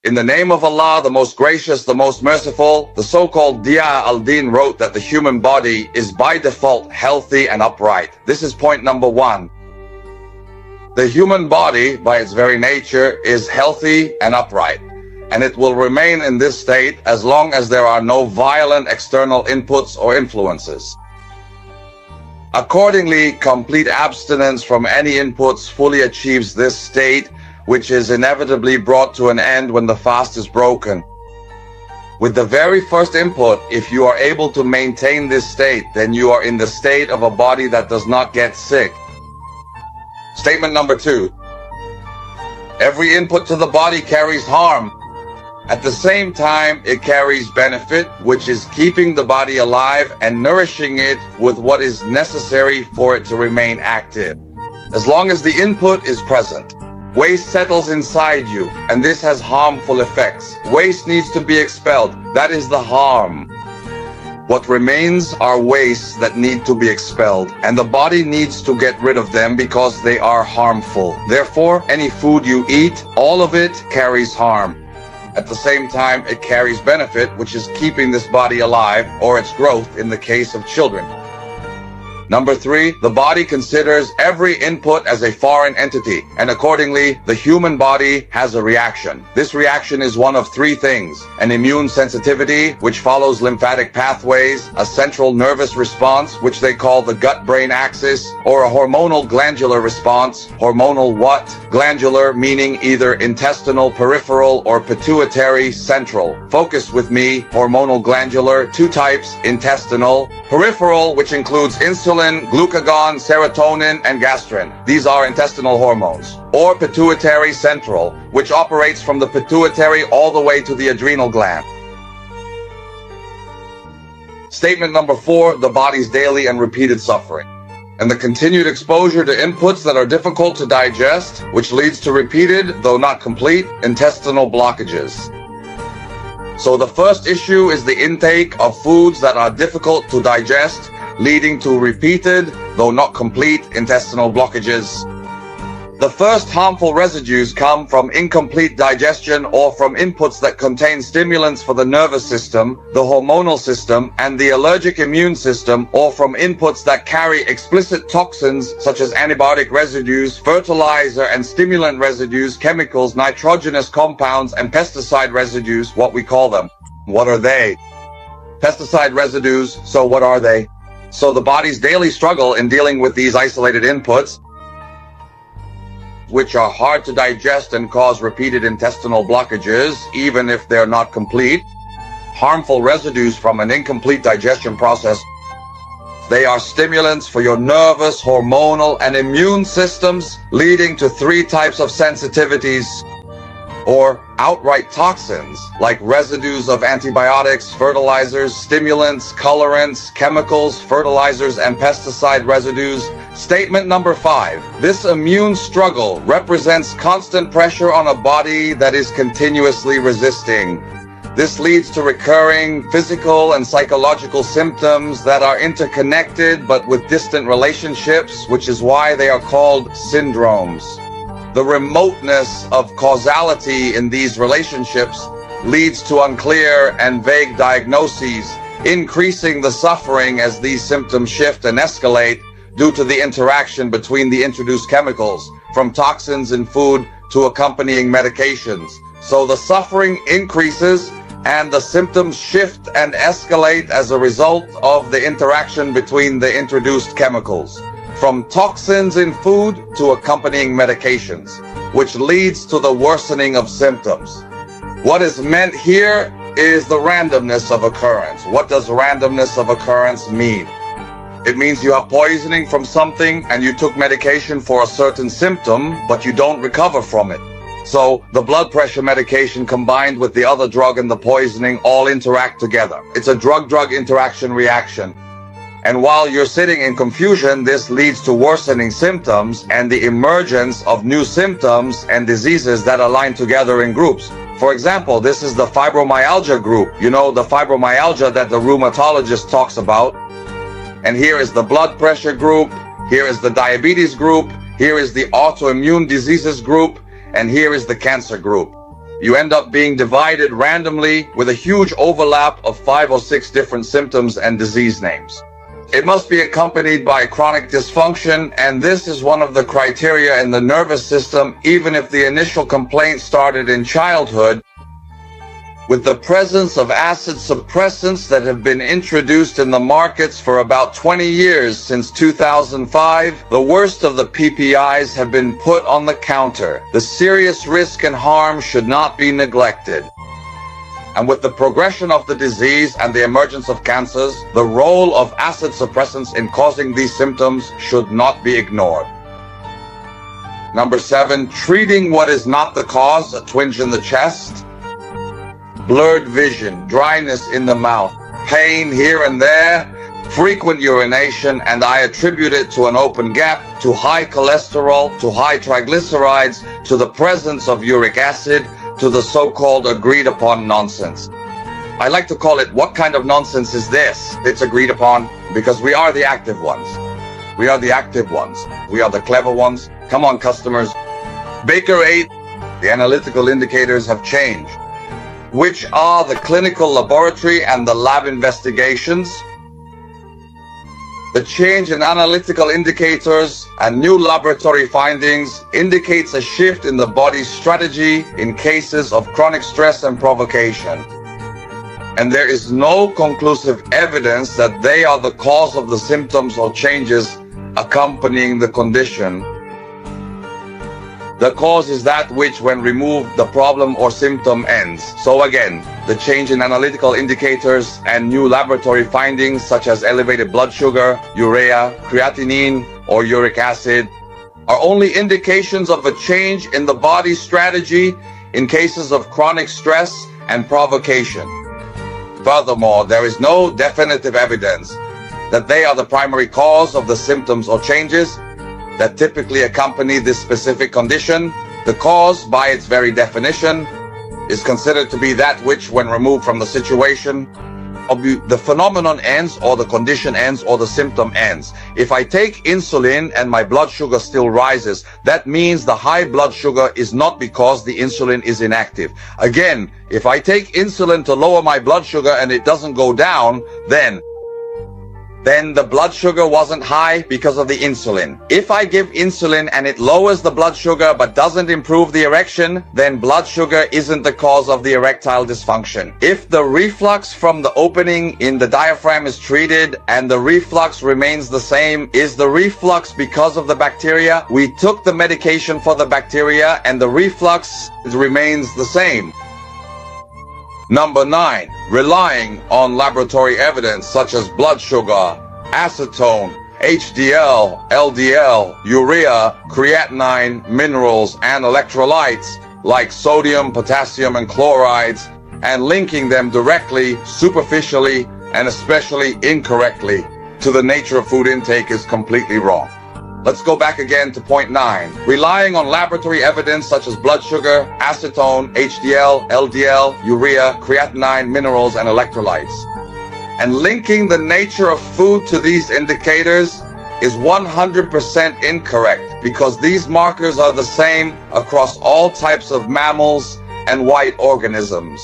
In the name of Allah, the most gracious, the most merciful, the so-called Dia al-Din wrote that the human body is by default healthy and upright. This is point number 1. The human body, by its very nature, is healthy and upright, and it will remain in this state as long as there are no violent external inputs or influences. Accordingly, complete abstinence from any inputs fully achieves this state, which is inevitably brought to an end when the fast is broken. With the very first input, if you are able to maintain this state, then you are in the state of a body that does not get sick. Statement number 2. Every input to the body carries harm. At the same time, it carries benefit, which is keeping the body alive and nourishing it with what is necessary for it to remain active. As long as the input is present, waste settles inside you, and this has harmful effects. Waste needs to be expelled. That is the harm. What remains are wastes that need to be expelled, and the body needs to get rid of them because they are harmful. Therefore, any food you eat, all of it carries harm. At the same time, it carries benefit, which is keeping this body alive, or its growth in the case of children. Number 3, the body considers every input as a foreign entity, and accordingly, the human body has a reaction. This reaction is one of 3 things: an immune sensitivity, which follows lymphatic pathways, a central nervous response, which they call the gut-brain axis, or a hormonal glandular response. Hormonal what? Glandular, meaning either intestinal, peripheral, or pituitary, central. Focus with me. Hormonal glandular, 2 types: intestinal, peripheral, which includes insulin, glucagon, serotonin, and gastrin. These are intestinal hormones. Or pituitary central, which operates from the pituitary all the way to the adrenal gland. Statement number 4, the body's daily and repeated suffering, and the continued exposure to inputs that are difficult to digest, which leads to repeated, though not complete, intestinal blockages. So the first issue is the intake of foods that are difficult to digest, leading to repeated, though not complete, intestinal blockages. The first harmful residues come from incomplete digestion or from inputs that contain stimulants for the nervous system, the hormonal system, and the allergic immune system, or from inputs that carry explicit toxins such as antibiotic residues, fertilizer and stimulant residues, chemicals, nitrogenous compounds, and pesticide residues, what we call them. What are they? Pesticide residues, so what are they? So the body's daily struggle in dealing with these isolated inputs, which are hard to digest and cause repeated intestinal blockages, even if they're not complete. Harmful residues from an incomplete digestion process. They are stimulants for your nervous, hormonal, and immune systems, leading to 3 types of sensitivities, or outright toxins, like residues of antibiotics, fertilizers, stimulants, colorants, chemicals, fertilizers, and pesticide residues. Statement number 5. This immune struggle represents constant pressure on a body that is continuously resisting. This leads to recurring physical and psychological symptoms that are interconnected but with distant relationships, which is why they are called syndromes. The remoteness of causality in these relationships leads to unclear and vague diagnoses, increasing the suffering as these symptoms shift and escalate due to the interaction between the introduced chemicals, from toxins in food to accompanying medications. So the suffering increases and the symptoms shift and escalate as a result of the interaction between the introduced chemicals, from toxins in food to accompanying medications, which leads to the worsening of symptoms. What is meant here is the randomness of occurrence. What does randomness of occurrence mean? It means you have poisoning from something and you took medication for a certain symptom, but you don't recover from it. So the blood pressure medication combined with the other drug and the poisoning all interact together. It's a drug-drug interaction reaction. And while you're sitting in confusion, this leads to worsening symptoms and the emergence of new symptoms and diseases that align together in groups. For example, this is the fibromyalgia group. You know, the fibromyalgia that the rheumatologist talks about. And here is the blood pressure group. Here is the diabetes group. Here is the autoimmune diseases group. And here is the cancer group. you end up being divided randomly with a huge overlap of 5 or 6 different symptoms and disease names. It must be accompanied by chronic dysfunction, and this is one of the criteria in the nervous system, even if the initial complaint started in childhood. With the presence of acid suppressants that have been introduced in the markets for about 20 years since 2005, the worst of the PPIs have been put on the counter. The serious risk and harm should not be neglected. And with the progression of the disease and the emergence of cancers, the role of acid suppressants in causing these symptoms should not be ignored. Number 7, treating what is not the cause, a twinge in the chest, blurred vision, dryness in the mouth, pain here and there, frequent urination, and I attribute it to an open gap, to high cholesterol, to high triglycerides, to the presence of uric acid, to the so-called agreed upon nonsense. I like to call it, what kind of nonsense is this? It's agreed upon, because we are the active ones. We are the active ones. We are the clever ones. Come on, customers. Baker 8, the analytical indicators have changed, which are the clinical laboratory and the lab investigations. The change in analytical indicators and new laboratory findings indicates a shift in the body's strategy in cases of chronic stress and provocation. And there is no conclusive evidence that they are the cause of the symptoms or changes accompanying the condition. The cause is that which, when removed, the problem or symptom ends. So again, the change in analytical indicators and new laboratory findings such as elevated blood sugar, urea, creatinine, or uric acid are only indications of a change in the body's strategy in cases of chronic stress and provocation. Furthermore, there is no definitive evidence that they are the primary cause of the symptoms or changes that typically accompany this specific condition. The cause, by its very definition, is considered to be that which, when removed from the situation, the phenomenon ends, or the condition ends, or the symptom ends. If I take insulin and my blood sugar still rises, that means the high blood sugar is not because the insulin is inactive. Again, if I take insulin to lower my blood sugar and it doesn't go down, then the blood sugar wasn't high because of the insulin. If I give insulin and it lowers the blood sugar but doesn't improve the erection, then blood sugar isn't the cause of the erectile dysfunction. If the reflux from the opening in the diaphragm is treated and the reflux remains the same, is the reflux because of the bacteria? We took the medication for the bacteria and the reflux remains the same. Number 9, relying on laboratory evidence such as blood sugar, acetone, HDL, LDL, urea, creatinine, minerals, and electrolytes like sodium, potassium, and chlorides, and linking them directly, superficially, and especially incorrectly to the nature of food intake is completely wrong. Let's go back again to point 9. Relying on laboratory evidence such as blood sugar, acetone, HDL, LDL, urea, creatinine, minerals, and electrolytes, and linking the nature of food to these indicators is 100% incorrect, because these markers are the same across all types of mammals and white organisms,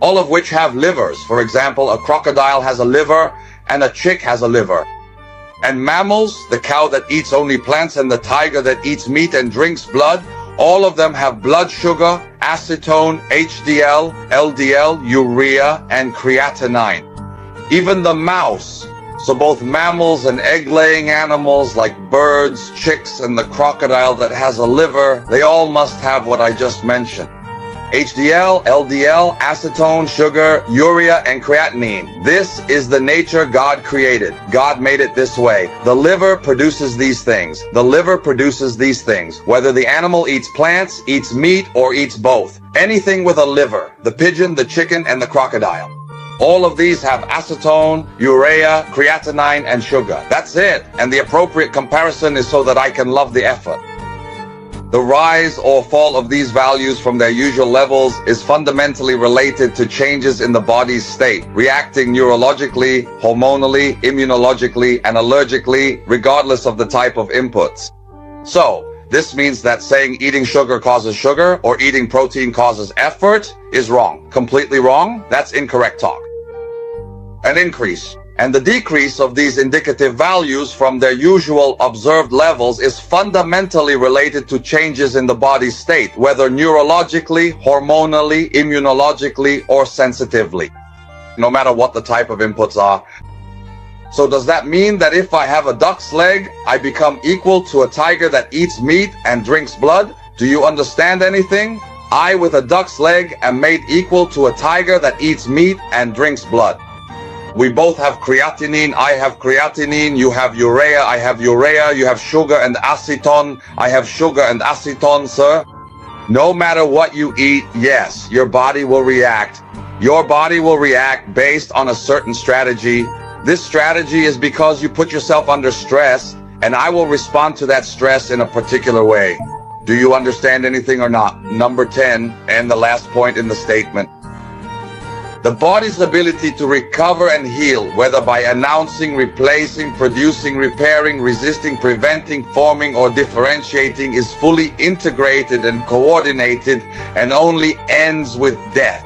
all of which have livers. For example, a crocodile has a liver and a chick has a liver. And mammals, the cow that eats only plants and the tiger that eats meat and drinks blood, all of them have blood sugar, acetone, HDL, LDL, urea, and creatinine. Even the mouse, so both mammals and egg-laying animals like birds, chicks, and the crocodile that has a liver, they all must have what I just mentioned. HDL, LDL, acetone, sugar, urea, and creatinine. This is the nature God created. God made it this way. The liver produces these things. The liver produces these things. Whether the animal eats plants, eats meat, or eats both. Anything with a liver. The pigeon, the chicken, and the crocodile. All of these have acetone, urea, creatinine, and sugar. That's it. And the appropriate comparison is so that I can love the effort. The rise or fall of these values from their usual levels is fundamentally related to changes in the body's state, reacting neurologically, hormonally, immunologically, and allergically, regardless of the type of inputs. So, This means that saying eating sugar causes sugar or eating protein causes effort is wrong. Completely wrong. That's incorrect talk. An increase and the decrease of these indicative values from their usual observed levels is fundamentally related to changes in the body's state, whether neurologically, hormonally, immunologically, or sensitively, no matter what the type of inputs are. So does that mean that if I have a duck's leg, I become equal to a tiger that eats meat and drinks blood? Do you understand anything? I, with a duck's leg, am made equal to a tiger that eats meat and drinks blood. We both have creatinine. I have creatinine. You have urea. I have urea. You have sugar and acetone. I have sugar and acetone, sir. No matter what you eat, yes, your body will react. Your body will react based on a certain strategy. This strategy is because you put yourself under stress, and I will respond to that stress in a particular way. Do you understand anything or not? Number 10, and the last point in the statement. The body's ability to recover and heal, whether by announcing, replacing, producing, repairing, resisting, preventing, forming, or differentiating, is fully integrated and coordinated and only ends with death.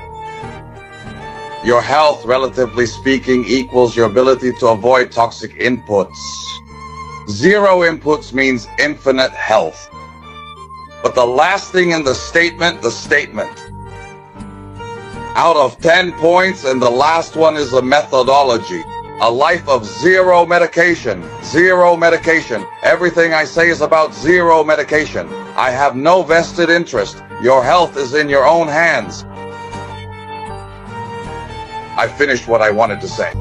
Your health, relatively speaking, equals your ability to avoid toxic inputs. Zero inputs means infinite health. But the last thing in the statement. Out of 10 points, and the last one is a methodology. A life of zero medication. Zero medication. Everything I say is about zero medication. I have no vested interest. Your health is in your own hands. I finished what I wanted to say.